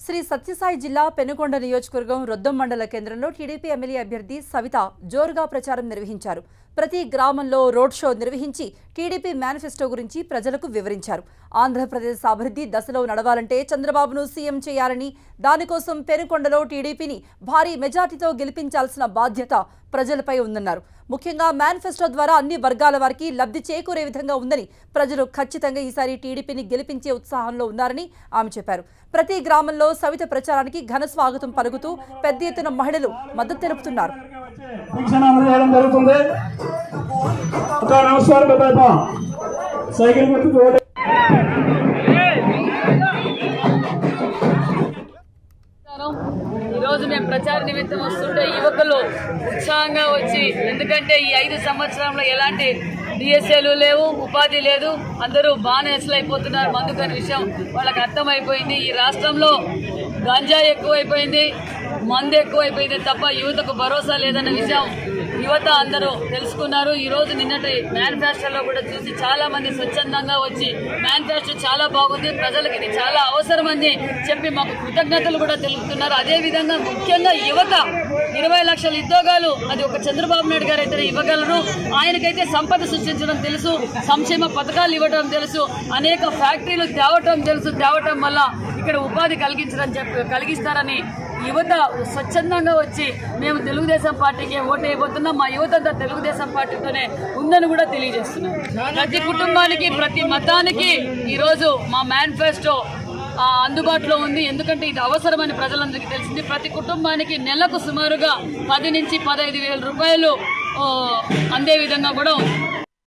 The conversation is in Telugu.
శ్రీ సత్యసాయి జిల్లా పెనుకొండ నియోజకవర్గం రొద్దం మండల కేంద్రంలో టీడీపీ ఎమ్మెల్యే అభ్యర్థి సవిత జోరుగా ప్రచారం నిర్వహించారు. ప్రతి గ్రామంలో రోడ్ షో నిర్వహించి టీడీపీ మేనిఫెస్టో గురించి ప్రజలకు వివరించారు. ఆంధ్రప్రదేశ్ అభివృద్ధి దశలో నడవాలంటే చంద్రబాబును సీఎం చేయాలని, దానికోసం పెనుకొండలో టీడీపీని భారీ మెజార్టీతో గెలిపించాల్సిన బాధ్యత ప్రజలపై ఉందన్నారు. ముఖ్యంగా మేనిఫెస్టో ద్వారా అన్ని వర్గాల వారికి లబ్ధి చేకూరే విధంగా ఉందని, ప్రజలు ఖచ్చితంగా ఈసారి టీడీపీని గెలిపించే ఉత్సాహంలో ఉన్నారని ఆమె చెప్పారు. ప్రతి గ్రామంలో సవిత ప్రచారానికి ఘన స్వాగతం పలుకుతూ పెద్ద ఎత్తున మహిళలు మద్దతు తెలుపుతున్నారు. ఈరోజు మేము ప్రచార నిమిత్తం వస్తుంటే యువకులు ఉత్సాహంగా వచ్చి, ఎందుకంటే ఈ 5 సంవత్సరంలో ఎలాంటి డిఎస్ఏలు లేవు, ఉపాధి లేదు, అందరూ బానిసలు అయిపోతున్నారు. మందుకని విషయం వాళ్ళకి అర్థమైపోయింది. ఈ రాష్ట్రంలో గంజాయి ఎక్కువైపోయింది, మందు ఎక్కువైపోయింది తప్ప యువతకు భరోసా లేదన్న విషయం యువత అందరూ తెలుసుకున్నారు. ఈ రోజు నిన్నటి మేనిఫెస్టోలో కూడా చూసి చాలా మంది స్వచ్ఛందంగా వచ్చి మేనిఫెస్టో చాలా బాగుంది, ప్రజలకు ఇది చాలా అవసరమని చెప్పి మాకు కృతజ్ఞతలు కూడా తెలుపుతున్నారు. అదేవిధంగా ముఖ్యంగా యువత 20 లక్షల ఉద్యోగాలు అది ఒక చంద్రబాబు నాయుడు గారు అయితే ఇవ్వగలరు. ఆయనకైతే సంపద సృష్టించడం తెలుసు, సంక్షేమ పథకాలు ఇవ్వడం తెలుసు, అనేక ఫ్యాక్టరీలు తేవటం వల్ల ఇక్కడ ఉపాధి కలిగిస్తారని యువత స్వచ్ఛందంగా వచ్చి మేము తెలుగుదేశం పార్టీకి ఓటు వేయబోతున్నాం, మా యువత అంతా తెలుగుదేశం పార్టీతోనే ఉందని కూడా తెలియజేస్తున్నాం. ప్రతి కుటుంబానికి, ప్రతి మతానికి ఈరోజు మా మేనిఫెస్టో అందుబాటులో ఉంది. ఎందుకంటే ఇది అవసరమని ప్రజలందరికీ తెలిసింది. ప్రతి కుటుంబానికి నెలకు సుమారుగా 10 నుంచి 15 వేల రూపాయలు అందే విధంగా కూడా ఉంది.